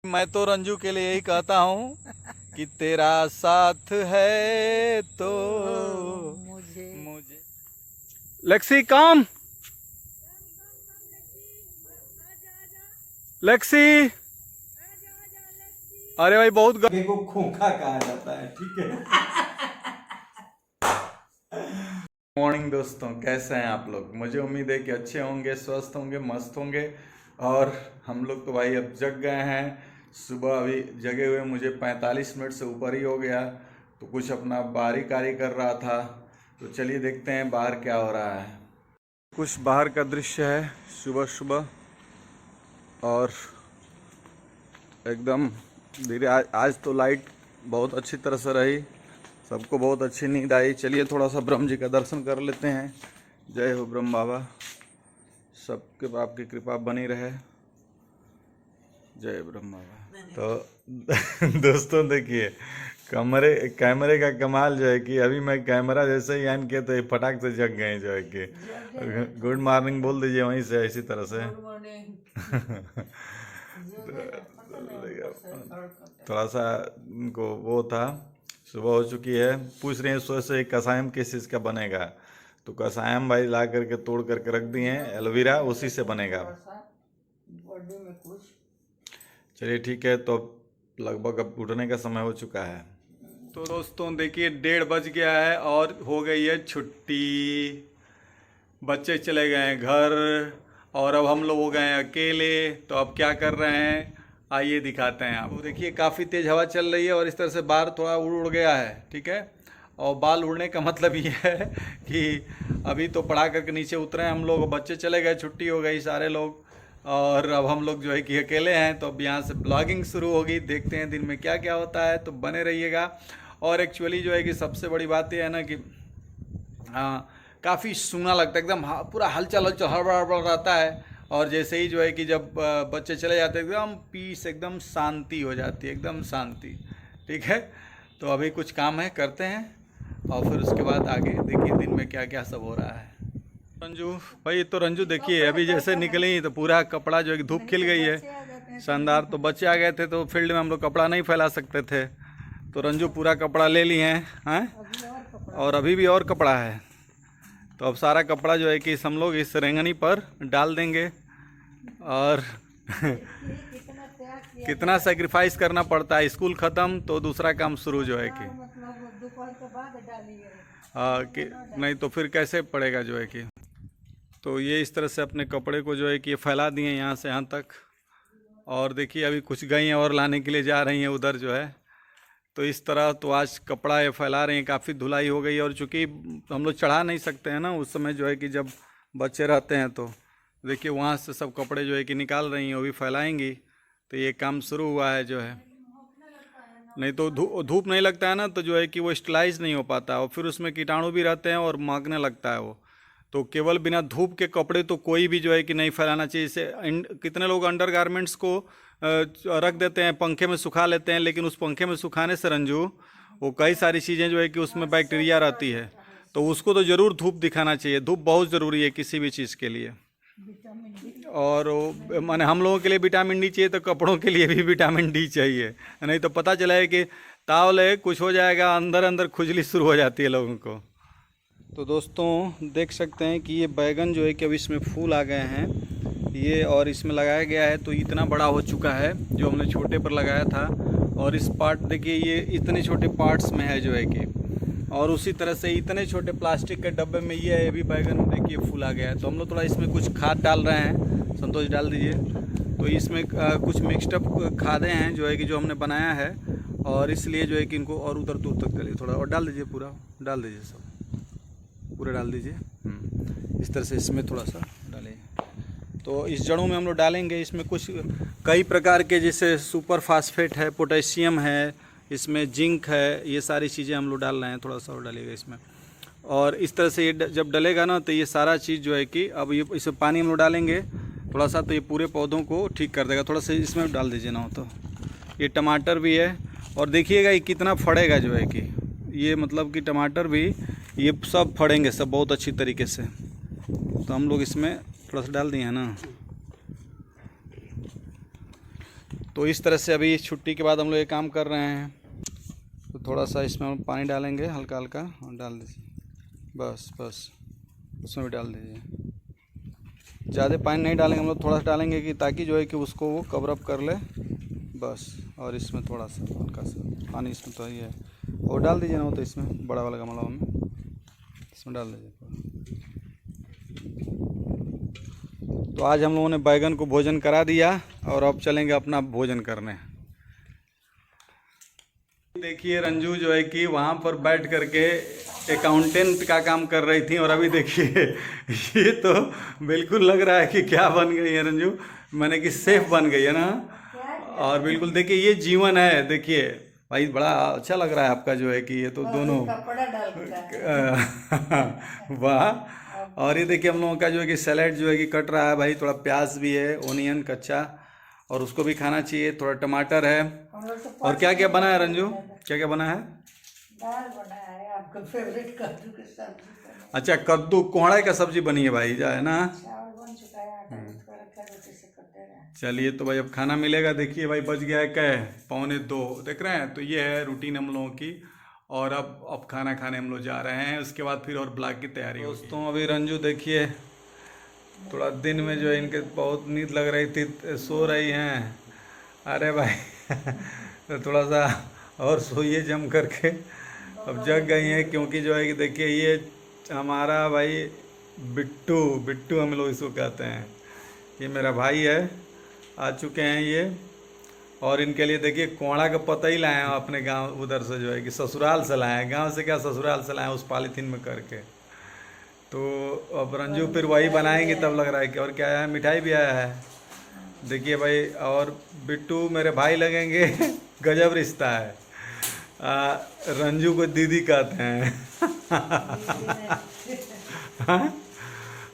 मैं तो रंजू के लिए यही कहता हूँ कि तेरा साथ है तो मुझे लेक्सी कम लेक्सी। अरे भाई बहुत को खोखा कहा जाता है, ठीक है। मॉर्निंग दोस्तों, कैसे हैं आप लोग? मुझे उम्मीद है कि अच्छे होंगे, स्वस्थ होंगे, मस्त होंगे। और हम लोग तो भाई अब जग गए हैं। सुबह अभी जगे हुए मुझे 45 मिनट से ऊपर ही हो गया। तो कुछ अपना बारी कारी कर रहा था। तो चलिए देखते हैं बाहर क्या हो रहा है। कुछ बाहर का दृश्य है सुबह सुबह, और एकदम धीरे। आज तो लाइट बहुत अच्छी तरह से रही, सबको बहुत अच्छी नींद आई। चलिए थोड़ा सा ब्रह्म जी का दर्शन कर लेते हैं। जय हो ब्रह्म बाबा, सबके आपकी कृपा बनी रहे। जय ब्रह्म बाबा। तो दोस्तों देखिए, कैमरे का कमाल जो है कि अभी मैं कैमरा जैसे ही ऑन किया तो ये फटाक से जग गए जो है कि गुड मॉर्निंग बोल दीजिए वहीं से, इसी तरह से। थोड़ा सा उनको वो था, सुबह हो चुकी है। पूछ रहे हैं सुबह से कसायम किस चीज़ का बनेगा। तो कसायम भाई ला करके तोड़ करके रख दिए हैं, एलोवेरा उसी से बनेगा। चलिए ठीक है, तो लगभग अब उठने का समय हो चुका है। तो दोस्तों देखिए 1:30 बज गया है और हो गई है छुट्टी। बच्चे चले गए हैं घर और अब हम लोग हो गए हैं अकेले। तो अब क्या कर रहे हैं आइए दिखाते हैं आपको। देखिए काफ़ी तेज़ हवा चल रही है और इस तरह से बाल थोड़ा उड़ उड़ गया है, ठीक है। और बाल उड़ने का मतलब ये है कि अभी तो पढ़ा करके नीचे उतरे हैं हम लोग, बच्चे चले गए, छुट्टी हो गई सारे लोग, और अब हम लोग जो है कि अकेले हैं। तो अब यहाँ से ब्लॉगिंग शुरू होगी, देखते हैं दिन में क्या क्या होता है, तो बने रहिएगा। और एक्चुअली जो है कि सबसे बड़ी बात यह है ना कि हाँ, काफ़ी सूना लगता है एकदम, पूरा हलचल हलचल हड़बड़ हड़बड़ रहता है। और जैसे ही जो है कि जब बच्चे चले जाते हैं एकदम पीस, एकदम शांति हो जाती है, एकदम शांति, ठीक है। तो अभी कुछ काम है, करते हैं और फिर उसके बाद आगे देखिए दिन में क्या क्या सब हो रहा है। रंजू भाई, तो रंजू देखिए अभी जैसे निकली तो पूरा कपड़ा जो है कि धूप खिल गई है, शानदार। तो बच्चे आ गए थे तो फील्ड में हम लोग कपड़ा नहीं फैला सकते थे, तो रंजू पूरा कपड़ा ले लिए हैं, और अभी भी और कपड़ा है। तो अब सारा कपड़ा जो है कि हम लोग इस रेंगनी पर डाल देंगे। और कितना सेक्रीफाइस करना पड़ता है, स्कूल ख़त्म तो दूसरा काम शुरू जो है कि नहीं तो फिर कैसे पड़ेगा जो है कि। तो ये इस तरह से अपने कपड़े को जो है कि ये फैला दिए यहाँ से यहाँ तक। और देखिए अभी कुछ गई और लाने के लिए जा रही हैं उधर जो है। तो इस तरह तो आज कपड़ा ये फैला रहे हैं, काफ़ी धुलाई हो गई। और चूँकि हम लोग चढ़ा नहीं सकते हैं ना उस समय जो है कि जब बच्चे रहते हैं, तो देखिए वहाँ से सब कपड़े जो है कि निकाल रही हैं, वो भी फैलाएंगी। तो ये काम शुरू हुआ है जो है। नहीं तो धूप नहीं लगता है ना, तो जो है कि वो स्टलाइज नहीं हो पाता, और फिर उसमें कीटाणु भी रहते हैं और महकने लगता है वो। तो केवल बिना धूप के कपड़े तो कोई भी जो है कि नहीं फैलाना चाहिए। जैसे कितने लोग अंडर गारमेंट्स को रख देते हैं, पंखे में सुखा लेते हैं, लेकिन उस पंखे में सुखाने से रंजू वो कई सारी चीज़ें जो है कि उसमें बैक्टीरिया रहती है, तो उसको तो ज़रूर धूप दिखाना चाहिए। धूप बहुत ज़रूरी है किसी भी चीज़ के लिए। और माने हम लोगों के लिए विटामिन डी चाहिए, तो कपड़ों के लिए भी विटामिन डी चाहिए। नहीं तो पता चला है कि तावले कुछ हो जाएगा, अंदर अंदर खुजली शुरू हो जाती है लोगों को। तो दोस्तों देख सकते हैं कि ये बैगन जो है कि अब इसमें फूल आ गए हैं ये, और इसमें लगाया गया है तो इतना बड़ा हो चुका है जो हमने छोटे पर लगाया था। और इस पार्ट देखिए ये इतने छोटे पार्ट्स में है जो है कि, और उसी तरह से इतने छोटे प्लास्टिक के डब्बे में ये है भी बैगन देखिए फूल आ गया है। तो हम लोग थोड़ा इसमें कुछ खाद डाल रहे हैं, संतोष डाल दीजिए। तो इसमें कुछ मिक्सडअप खादें हैं जो है कि जो हमने बनाया है, और इसलिए जो है कि इनको और उधर दूर तक चलिए थोड़ा और डाल दीजिए, पूरा डाल दीजिए, सब पूरे डाल दीजिए। इस तरह से इसमें थोड़ा सा डालिए। तो इस जड़ों में हम लोग डालेंगे, इसमें कुछ कई प्रकार के जैसे सुपर फास्फेट है, पोटेशियम है, इसमें जिंक है, ये सारी चीज़ें हम लोग डाल रहे हैं। थोड़ा सा और डालिएगा इसमें। और इस तरह से ये जब डलेगा ना तो ये सारा चीज़ जो है कि अब ये इसमें पानी हम लोग डालेंगे थोड़ा सा, तो ये पूरे पौधों को ठीक कर देगा। थोड़ा सा इसमें डाल दीजिए ना हो तो। ये टमाटर भी है, और देखिएगा ये कितना फड़ेगा जो है कि, ये मतलब कि टमाटर भी ये सब फड़ेंगे सब बहुत अच्छी तरीके से। तो हम लोग इसमें थोड़ा सा डाल दिए हैं ना। तो इस तरह से अभी छुट्टी के बाद हम लोग ये काम कर रहे हैं। तो थोड़ा सा इसमें हम पानी डालेंगे हल्का हल्का और डाल दीजिए, बस बस उसमें भी डाल दीजिए। ज़्यादा पानी नहीं डालेंगे हम लोग, थोड़ा सा डालेंगे कि ताकि जो है कि उसको वो कवर अप कर ले बस। और इसमें थोड़ा सा हल्का सा पानी इसमें तो ही है, और डाल दीजिए ना वो तो इसमें बड़ा वाला गमला में इसमें डाल दीजिए। तो आज हम लोगों ने बैगन को भोजन करा दिया और अब चलेंगे अपना भोजन करने। देखिए रंजू जो है कि वहाँ पर बैठ करके अकाउंटेंट का काम कर रही थी, और अभी देखिए ये तो बिल्कुल लग रहा है कि क्या बन गई है रंजू, मैंने कि सेफ बन गई है ना। और बिल्कुल देखिए ये जीवन है, देखिए भाई बड़ा अच्छा लग रहा है आपका जो है कि ये तो दोनों वाह। और ये देखिए हम लोगों का जो है कि सैलेड जो है कि कट रहा है भाई, थोड़ा प्याज भी है, ओनियन कच्चा, और उसको भी खाना चाहिए, थोड़ा टमाटर है। और क्या क्या बना है रंजू, क्या क्या बना है? दाल बना है, आपका फेवरेट कद्दू की सब्जी। अच्छा कद्दू कोहड़ा का सब्जी बनी है भाई, जा है ना। चावल बन चुका है, आटा थोड़ा रखा रोटी से कर दे रहे हैं। चलिए तो भाई अब खाना मिलेगा। देखिए भाई बज गया है क्या, 1:45 देख रहे हैं। तो ये है रूटीन हम लोगों की, और अब खाना खाने हम लोग जा रहे हैं, उसके बाद फिर और ब्लॉग की तैयारी। दोस्तों अभी रंजू देखिए थोड़ा दिन में जो है इनके बहुत नींद लग रही थी, सो रही हैं। अरे भाई तो थोड़ा सा और सोइए जम करके, अब जग गई हैं, क्योंकि जो है कि देखिए ये हमारा भाई बिट्टू, बिट्टू हम लोग इसको कहते हैं, ये मेरा भाई है, आ चुके हैं ये। और इनके लिए देखिए कोहड़ा का पता ही लाए हैं अपने गांव उधर से, जो है कि ससुराल से लाए हैं, गांव से क्या ससुराल से लाए हैं, उस पॉलीथीन में करके। तो अब रंजू फिर वही बनाएंगे, तब लग रहा है कि और क्या है, मिठाई भी आया है देखिए भाई। और बिट्टू मेरे भाई लगेंगे गजब रिश्ता है। रंजू को दीदी कहते हैं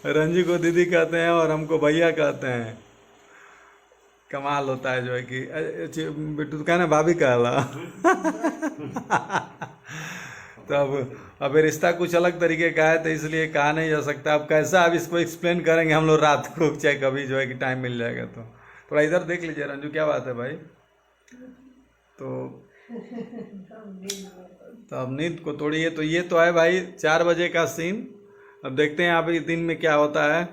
रंजू को दीदी कहते हैं और हमको भैया कहते हैं। कमाल होता है जो है कि बिट्टू कहना भाभी कहला तो अब रिश्ता कुछ अलग तरीके का है, तो इसलिए कहा नहीं जा सकता। अब कैसा अब इसको एक्सप्लेन करेंगे हम लोग रात को, चाहे कभी जो है कि टाइम मिल जाएगा। तो थोड़ा इधर देख लीजिए रंजू, क्या बात है भाई। तो अब नींद को तोड़िए। तो ये तो है भाई 4 बजे का सीन, अब देखते हैं अभी दिन में क्या होता है।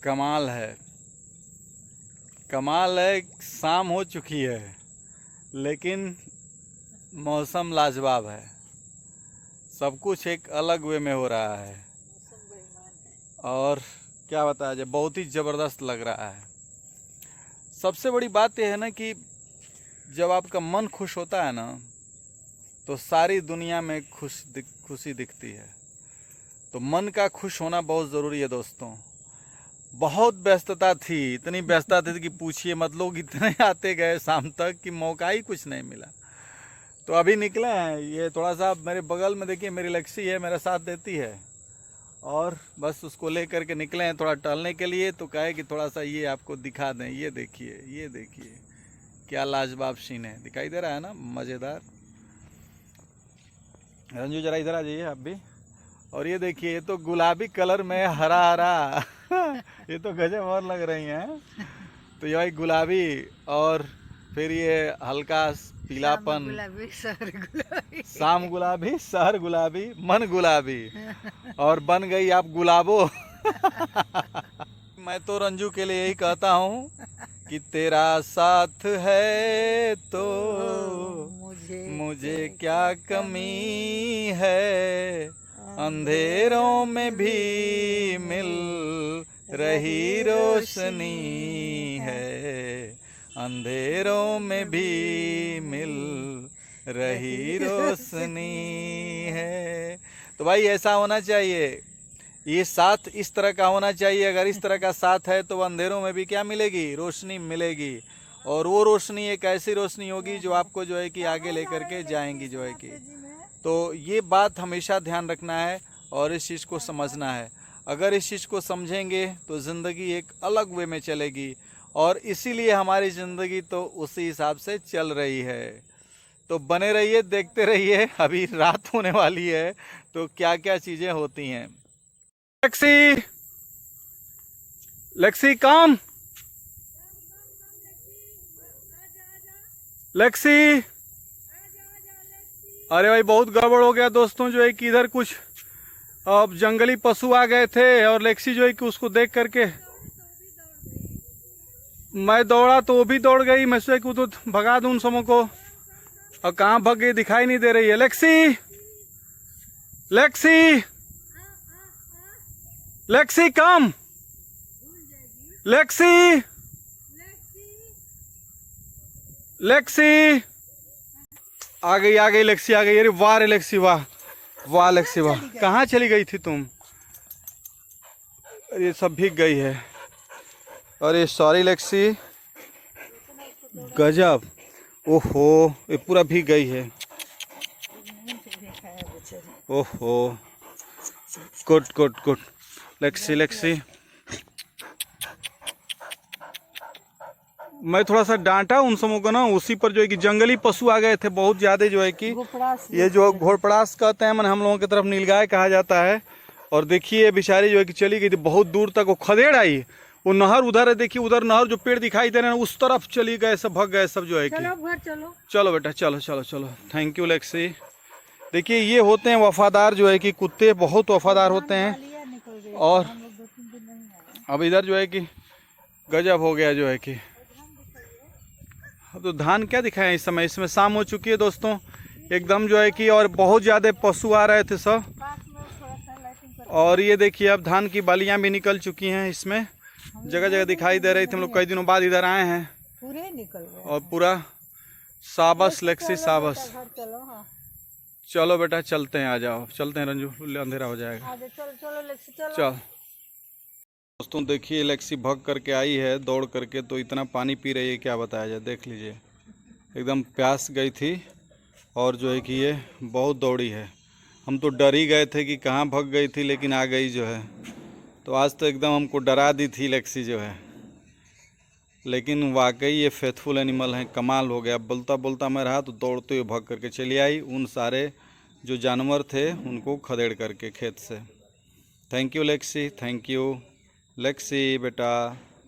कमाल है, कमाल है। शाम हो चुकी है लेकिन मौसम लाजवाब है, सब कुछ एक अलग वे में हो रहा है, और क्या बताया जाए, बहुत ही ज़बरदस्त लग रहा है। सबसे बड़ी बात यह है ना कि जब आपका मन खुश होता है ना, तो सारी दुनिया में खुशी दिखती है। तो मन का खुश होना बहुत ज़रूरी है दोस्तों। बहुत व्यस्तता थी, इतनी व्यस्तता थी कि पूछिए मत, लोग इतने आते गए शाम तक कि मौका ही कुछ नहीं मिला। तो अभी निकले हैं, ये थोड़ा सा मेरे बगल में देखिए मेरी लक्ष्मी है, मेरा साथ देती है, और बस उसको ले करके निकले हैं थोड़ा टहलने के लिए। तो कहे कि थोड़ा सा ये आपको दिखा दें, ये देखिए क्या लाजवाब सीन है, दिखाई दे रहा है ना, मज़ेदार। रंजू जरा इधर आ जाइए आप भी। और ये देखिए ये तो गुलाबी कलर में हरा हरा ये तो गजब और लग रही हैं। तो ये गुलाबी, और फिर ये हल्का पीलापन, शाम गुलाबी, शहर गुलाबी, मन गुलाबी, और बन गई आप गुलाबो मैं तो रंजू के लिए यही कहता हूँ कि तेरा साथ है तो मुझे क्या कमी है, अंधेरों में भी मिल रही रोशनी है, अंधेरों में भी मिल रही रोशनी है। तो भाई ऐसा होना चाहिए, ये साथ इस तरह का होना चाहिए। अगर इस तरह का साथ है तो अंधेरों में भी क्या मिलेगी, रोशनी मिलेगी। और वो रोशनी एक ऐसी रोशनी होगी जो आपको जो है कि आगे लेकर के जाएंगी जो है कि। तो ये बात हमेशा ध्यान रखना है और इस चीज़ को समझना है। अगर इस चीज़ को समझेंगे तो ज़िंदगी एक अलग वे में चलेगी, और इसीलिए हमारी ज़िंदगी तो उसी हिसाब से चल रही है। तो बने रहिए, देखते रहिए। अभी रात होने वाली है, तो क्या क्या चीजें होती हैं। लेक्सी, लेक्सी कम, लेक्सी। अरे भाई बहुत गड़बड़ हो गया दोस्तों, जो है कि इधर कुछ अब जंगली पशु आ गए थे और लेक्सी जो है कि उसको देख करके मैं दौड़ा तो वो भी दौड़ गई। मैं सोचा कि वो तो भगा दूं उन सबों को, और कहाँ भग गई दिखाई नहीं दे रही है। लेक्सी, लेक्सी, लेक्सी कम, लेक्सी, लेक्सी। आ गई लेक्सी आ गई। अरे वाह रे लेक्सी, वाह वाह लेक्सी वाह। कहाँ चली गई थी तुम? अरे सब भीग गई है। अरे सॉरी लेक्सी, गजब। ओहो ये पूरा भीग गई है। ओहो good good good. Lexi, Lexi मैं थोड़ा सा डांटा उन सबों को ना, उसी पर जो है कि जंगली पशु आ गए थे बहुत ज्यादा, जो है कि ये जो घोड़पड़ास कहते हैं, मैंने हम लोगों की तरफ नीलगाय कहा जाता है। और देखिए बेचारी जो है कि चली गई थी बहुत दूर तक, वो खदेड़ आई। वो नहर उधर है, देखिए उधर नहर जो पेड़ दिखाई दे रहे हैं उस तरफ चली गए, सब भग गए सब जो है कि। चलो चलो बेटा चलो चलो चलो। Thank you Lexi. देखिए ये होते हैं वफादार, जो है कि कुत्ते बहुत वफादार होते हैं। और अब इधर जो है कि गजब हो गया जो है कि। अब तो धान क्या दिखाएं इस समय, इसमें शाम हो चुकी है दोस्तों एकदम जो है कि, और बहुत ज़्यादा पशु आ रहे थे सब। और ये देखिए अब धान की बालियां भी निकल चुकी हैं, इसमें जगह जगह दिखाई दे रही थी। हम लोग कई दिनों बाद इधर आए हैं पूरे निकल गए और पूरा साबस लेक्सी साबस। चलो बेटा चलते हैं, आ जाओ चलते हैं रंजू, अंधेरा हो जाएगा। चल दोस्तों देखिए लेक्सी भग करके आई है दौड़ करके, तो इतना पानी पी रही है क्या बताया जाए। देख लीजिए एकदम प्यास गई थी और जो है कि ये बहुत दौड़ी है। हम तो डर ही गए थे कि कहाँ भग गई थी, लेकिन आ गई जो है। तो आज तो एकदम हमको डरा दी थी लेक्सी जो है, लेकिन वाकई ये फेथफुल एनिमल है, कमाल हो गया। बोलता बोलता मैं रहा तो दौड़ते हुए भाग करके चली आई, उन सारे जो जानवर थे उनको खदेड़ करके खेत से। Thank you Lexi, thank you Lexi बेटा।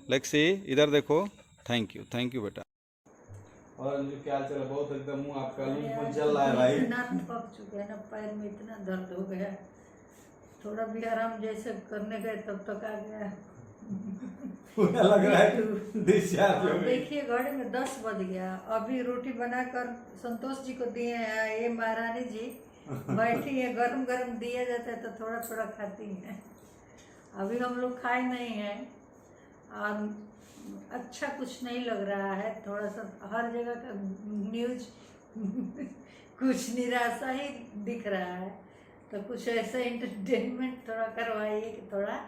लेक्सी इधर देखो, थैंक यू बेटा। और अंजू क्या चल रहा है? बहुत एकदम मुंह आपका लूज चल रहा है भाई। इतना थक चुके हैं ना, पैर में इतना दर्द हो गया, थोड़ा भी आराम जैसे करने गए तब तक आ गया। पूरा लग रहा है डिस्चार्ज हो गई। देखिए घड़ी में 10 बज गया, अभी रोटी बनाकर संतोष जी को दिए हैं, ये महारानी जी बैठी है, गरम गरम दिया जाता है तो थोड़ा थोड़ा खाती हैं। अभी हम लोग खाए नहीं हैं और अच्छा कुछ नहीं लग रहा है, थोड़ा सा हर जगह का न्यूज कुछ निराशा ही दिख रहा है, तो कुछ ऐसा एंटरटेनमेंट थोड़ा करवाइए कि थोड़ा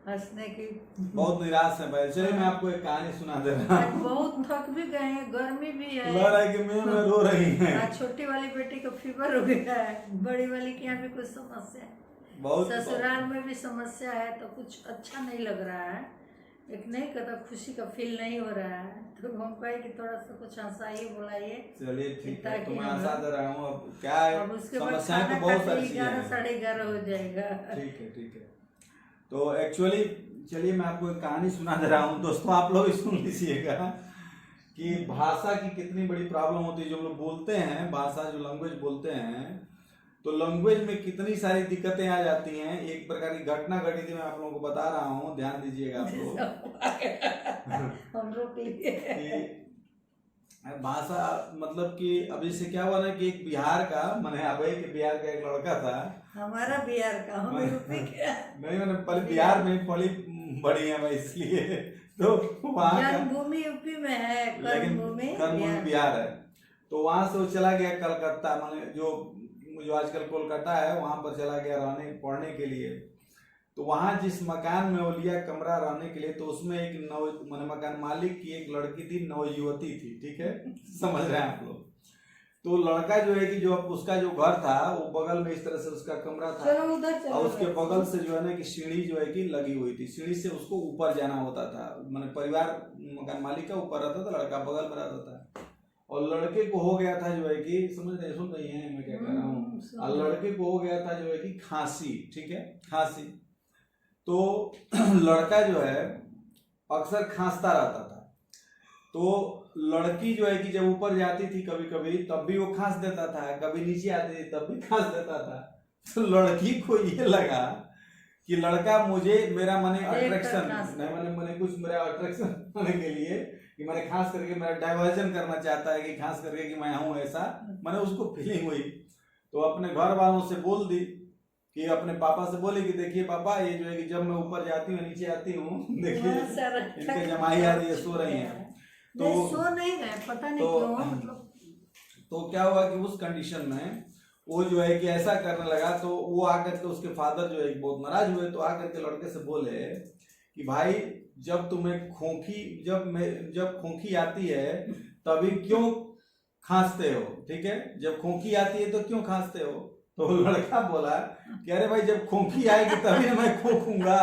हंसने की। बहुत निराश है भाई। चलिए मैं आपको एक कहानी सुना दे रहा हूँ। बहुत थक भी गए हैं, गर्मी भी है, लग रहा है कि मैं रो रही है। छोटी वाली बेटी को फीवर हो गया है, बड़ी वाली के यहाँ भी कुछ समस्या है, बहुत ससुराल में भी समस्या है, तो कुछ अच्छा नहीं लग रहा है, एक नहीं कहता खुशी का फील नहीं हो रहा है। तो हम कहे कि थोड़ा सा कुछ हंसाइए बुलाइए। चलिए ठीक है, तो मैं हम हंसा दे रहा हूँ। अब क्या है, अब उसके बाद समस्याएं तो खाना बहुत खाते अच्छी 11 हैं। साढ़े 11 हो जाएगा। ठीक है। तो एक्चुअली चलिए मैं आपको एक कहानी सुना दे रहा हूँ दोस्तों, आप लोग सुन लीजिएगा कि भाषा की कितनी बड़ी प्रॉब्लम होती है। जो हम लोग बोलते हैं भाषा, जो लैंग्वेज बोलते हैं, तो लैंग्वेज में कितनी सारी दिक्कतें आ जाती हैं। एक प्रकार की घटना घटी थी, मैं आप लोगों को बता रहा हूँ, ध्यान दीजिएगा आप लोग। हम लोग भाषा मतलब कि अब जैसे क्या हुआ ना कि एक बिहार का, मैंने अभय के बिहार का एक लड़का था। हमारा बिहार का, हम यूपी के नहीं, मैंने पहले बिहार में पली बड़ी है मैं, इसलिए तो वहाँ जन्मभूमि यूपी में है, कर्मभूमि बिहार है। तो वहाँ से वो चला गया कलकत्ता, माने जो आजकल कोलकाता है, वहाँ पर चला गया रहने पढ़ने के लिए। तो वहाँ जिस मकान में वो लिया कमरा रहने के लिए, तो उसमें एक माने मकान मालिक की एक लड़की थी, नवयुवती थी, ठीक है, समझ रहे हैं आप लोग। तो लड़का जो है कि जो उसका जो घर था वो बगल में इस तरह से उसका कमरा था, और उसके बगल से जो है ना कि सीढ़ी जो है कि लगी हुई थी, सीढ़ी से उसको ऊपर जाना होता था। माने परिवार मकान मालिक का ऊपर रहता था, लड़का बगल में रहता था। और लड़के को हो गया था जो है कि समझ रहे सुन रही हैं मैं क्या कह रहा हूँ, और लड़के को हो गया था जो है कि खांसी, ठीक है खांसी। तो लड़का जो है अक्सर खांसता रहता था, तो लड़की जो है कि जब ऊपर जाती थी कभी कभी तब भी वो खांस देता था, कभी नीचे आती थी तब भी खांस देता था। तो लड़की को ये लगा कि लड़का मुझे मेरा माने अट्रैक्शन नहीं माने कुछ मेरा अट्रैक्शन होने के लिए कि मैंने खास करके मेरा डाइवर्जन करना चाहता है कि खास करके कि मैं हूँ ऐसा, मैंने उसको फीलिंग हुई। तो अपने घर वालों से बोल दी कि अपने पापा से बोले कि देखिए पापा ये जो है कि जब मैं ऊपर जाती हूँ नीचे आती हूँ देखिए इनके जमाई यार ये सो रही हैं। तो सो नहीं गए पता नहीं क्यों, मतलब तो क्या हुआ कि उस कंडीशन में वो जो है कि ऐसा करने लगा। तो वो आकर के उसके फादर जो है बहुत नाराज हुए, तो आकर के लड़के से बोले कि भाई जब तुम्हें जब खोखी आती है तभी क्यों खांसते हो, ठीक है जब खोखी आती है तो क्यों खांसते हो। तो लड़का बोला कि अरे भाई जब खोखी आएगी तभी ना मैं खोखूंगा,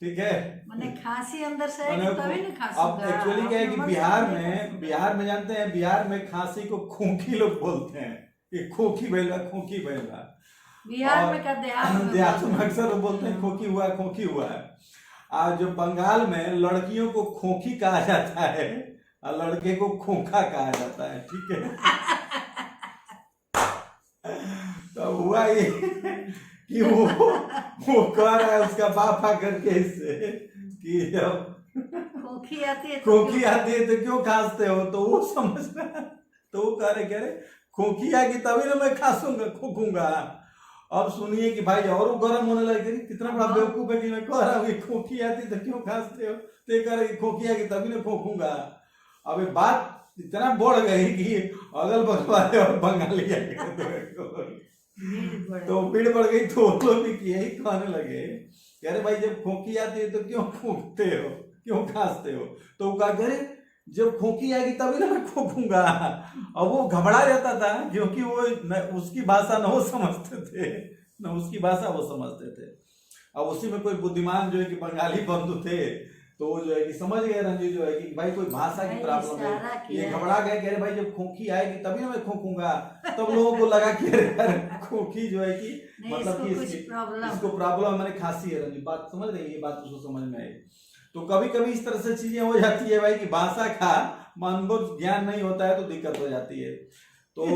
ठीक है मैंने खांसी अंदर से आएगी तभी नहीं खांसूंगा। अब एक्चुअली क्या है कि बिहार में जानते हैं, बिहार में खांसी को खोखी लोग बोलते हैं कि खोखी भैया बिहार में क्या देहात में अक्सर बोलते हैं खोखी हुआ है। और जो बंगाल में लड़कियों को खोखी कहा जाता है और लड़के को खोखा कहा जाता है, ठीक है। तो हुआ ये कि वो कह रहा है उसका बाप आकर के इससे कि जब खोखी आती है तो क्यों खांसते हो। तो वो समझ रहा, तो वो कह रहे खोखी आएगी तभी ना मैं खोखूंगा। अब सुनिए कि भाई और गर्म होने लगे, कितना बड़ा बेवकूफ है कि मैं कह रहा हूँ कि खोखी आती तो क्यों खांसते हो, तो ये कह रहे खोखी आएगी तभी ना खोखूंगा। अब ये बात इतना बढ़ गई कि अगल बगल वाले और बंगाली तो भीड़ बढ़ गई। तो लोग भी यही कहने लगे कि अरे भाई जब खोखी आती है तो क्यों खोखते हो, क्यों खांसते हो। तो वो कहा करे जब खोखी आएगी तभी ना मैं खोखूंगा। और वो घबरा जाता था क्योंकि वो उसकी भाषा न वो समझते थे, न उसकी भाषा वो समझते थे। अब उसी में कोई बुद्धिमान जो है कि बंगाली बंधु थे, तो वो जो है कि समझ गए रंजीत जो है कि भाई कोई भाषा की प्रॉब्लम है, ये घबरा गए कि भाई जब खोखी आएगी तभी ना मैं खोखूंगा। तब लोगों को लगा कि खोखी जो है कि मतलब कि इसको प्रॉब्लम मैंने खांसी है। रंजीत बात समझ रही है, ये बात उसको समझ में आई। तो कभी कभी इस तरह से चीजें हो जाती है भाई कि भाषा का अनुभव ज्ञान नहीं होता है तो दिक्कत हो जाती है। तो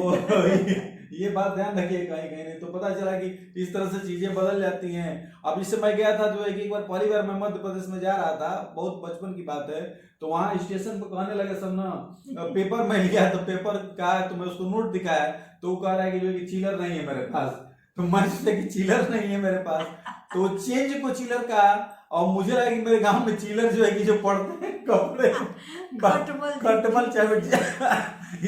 ये बात ध्यान रखिए कहीं कहीं नहीं तो पता चला कि इस तरह से चीजें बदल जाती हैं। अब इससे मैं गया था जो है कि एक बार पहली बार मैं मध्य प्रदेश में जा रहा था, बहुत बचपन की बात है। तो वहाँ स्टेशन पर कहने लगे सब ना पेपर में लिया, तो पेपर का तो मैं उसको नोट दिखाया तो वो कह रहा है कि जो है कि चिलर नहीं है मेरे पास। तो मैं सोचा कि चिलर नहीं है मेरे पास, तो चेंज को चिलर का। और मुझे लगा कि मेरे गांव में चिलर जो है कि जो पड़ते हैं कपड़े खटमल चाहे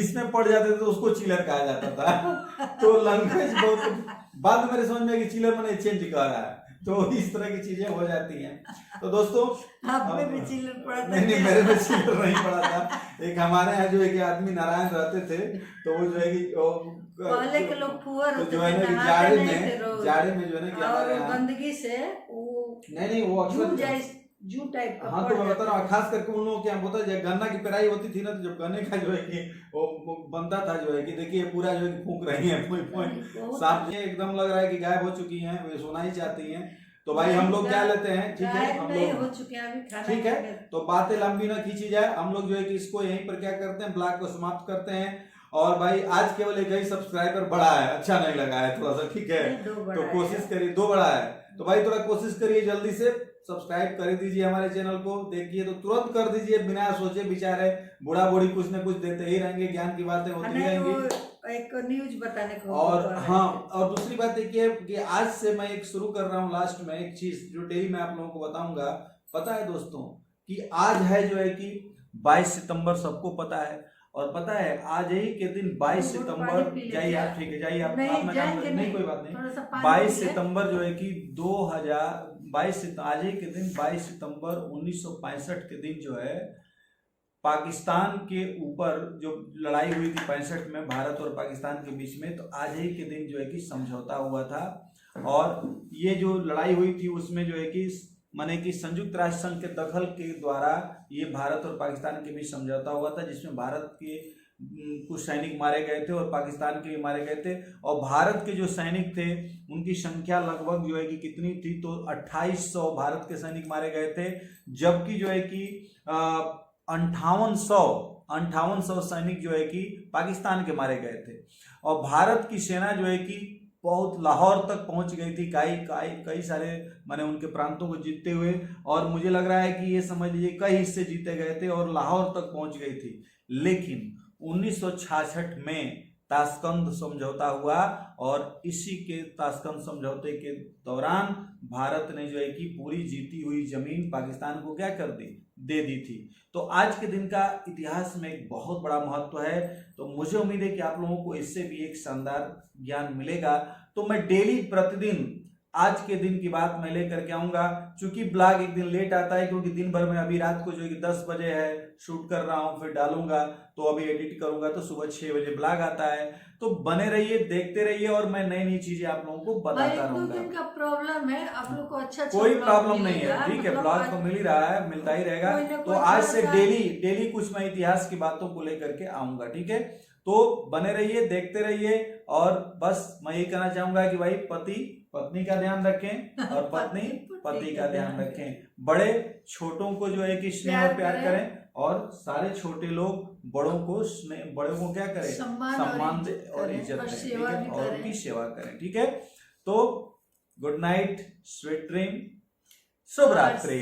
इसमें पड़ जाते थे तो उसको चिलर कहा जाता था। तो लैंग्वेज बहुत बाद में मेरे समझ में कि चिलर मैंने चेंज कर रहा है। तो इस तरह की चीजें हो जाती हैं। तो दोस्तों आप में भी चिलर पड़ा था? नहीं मेरे में चिलर नहीं पड़ा था। एक हमारे यहाँ जो है कि आदमी नारायण रहते थे, तो वो जो है कि पहले के लोग फुअर जो है ना जाड़े में जो है ना कि और गंदगी से वो नहीं वो अक्सर जू टाइप का। हाँ तो मैं बता रहा हूँ खास करके उन लोगों के यहाँ होता है गन्ना की पेराई होती थी ना, तो जब गन्ने का जो है कि वो बनता था जो है कि देखिए पूरा जो है फूंक रही है सांप एकदम लग रहा है कि गायब हो चुकी हैं, वे सोना ही चाहती हैं। तो भाई हम लोग क्या लेते हैं, ठीक है हम लोग हो चुके हैं अभी, ठीक है। तो बातें लंबी ना खींची जाए, हम लोग जो है कि इसको यहीं पर क्या करते हैं ब्लॉग को समाप्त करते हैं। और भाई आज केवल एक ही सब्सक्राइबर बढ़ा है, अच्छा नहीं लगा है थोड़ा सा, ठीक है तो कोशिश करिए, 2 बढ़ा है तो भाई थोड़ा कोशिश करिए जल्दी से सब्सक्राइब कर दीजिए हमारे चैनल को। देखिए तो तुरंत कर दीजिए बिना सोचे, बेचारे बूढ़ा बूढ़ी कुछ न कुछ देते ही रहेंगे, ज्ञान की बातें होती रहेंगी। एक न्यूज बताने को और हाँ और दूसरी बात ये कि आज से मैं एक शुरू कर रहा हूँ लास्ट में एक चीज जो डेली मैं आप लोगों को बताऊंगा। पता है दोस्तों कि आज है जो है कि 22 सितंबर, सबको पता है। और पता है आज ही के दिन 22 सितंबर, जाइए आप, ठीक है जाइए आप अपना काम नहीं कोई बात नहीं। 22 सितंबर जो है कि 2022 आज ही के दिन 22 सितंबर 1965 के दिन जो है पाकिस्तान के ऊपर जो लड़ाई हुई थी 65 में भारत और पाकिस्तान के बीच में, तो आज ही के दिन जो है कि समझौता हुआ था। और ये जो लड़ाई हुई थी उसमें जो है कि माने कि संयुक्त राष्ट्र संघ के दखल के द्वारा ये भारत और पाकिस्तान के बीच समझौता हुआ था, जिसमें भारत के कुछ सैनिक मारे गए थे और पाकिस्तान के भी मारे गए थे। और भारत के जो सैनिक थे उनकी संख्या लगभग जो है कि कितनी थी, तो 2800 भारत के सैनिक मारे गए थे, जबकि जो है कि 5800 सैनिक जो है कि पाकिस्तान के मारे गए थे। और भारत की सेना जो है कि बहुत लाहौर तक पहुंच गई थी, कई सारे माने उनके प्रांतों को जीतते हुए, और मुझे लग रहा है कि ये समझ लीजिए कई हिस्से जीते गए थे और लाहौर तक पहुंच गई थी। लेकिन 1966 में ताशकंद समझौता हुआ और इसी के ताशकंद समझौते के दौरान भारत ने जो है कि पूरी जीती हुई जमीन पाकिस्तान को क्या कर दी, दे दी थी। तो आज के दिन का इतिहास में एक बहुत बड़ा महत्व है। तो मुझे उम्मीद है कि आप लोगों को इससे भी एक शानदार ज्ञान मिलेगा। तो मैं डेली प्रतिदिन आज के दिन की बात मैं लेकर के आऊंगा। चूंकि ब्लॉग एक दिन लेट आता है क्योंकि दिन भर में अभी रात को जो है कि 10 बजे है शूट कर रहा हूं, फिर डालूंगा, तो अभी एडिट करूंगा तो सुबह 6 बजे ब्लॉग आता है। तो बने रहिए, देखते रहिए और मैं नई नई चीजें आप लोगों को बताता रहूंगा। दिन का प्रॉब्लम है, आप लोग को अच्छा कोई प्रॉब्लम नहीं है, ठीक है, ब्लॉग तो मिल ही रहा है, मिलता ही रहेगा। तो आज से डेली कुछ मैं इतिहास की बातों को लेकर के आऊंगा, ठीक है। तो बने रहिए, देखते रहिए, और बस मैं ये कहना चाहूंगा कि भाई पति पत्नी का ध्यान रखें और पत्नी पति का ध्यान रखें। बड़े छोटों को जो है कि स्नेह और प्यार करें, और सारे छोटे लोग बड़ों को स्नेह, बड़ों को क्या करें, सम्मान दे और इज्जत दें, ठीक है, और उनकी सेवा करें, ठीक है। तो गुड नाइट, स्वीट ड्रीम, शुभ रात्रि।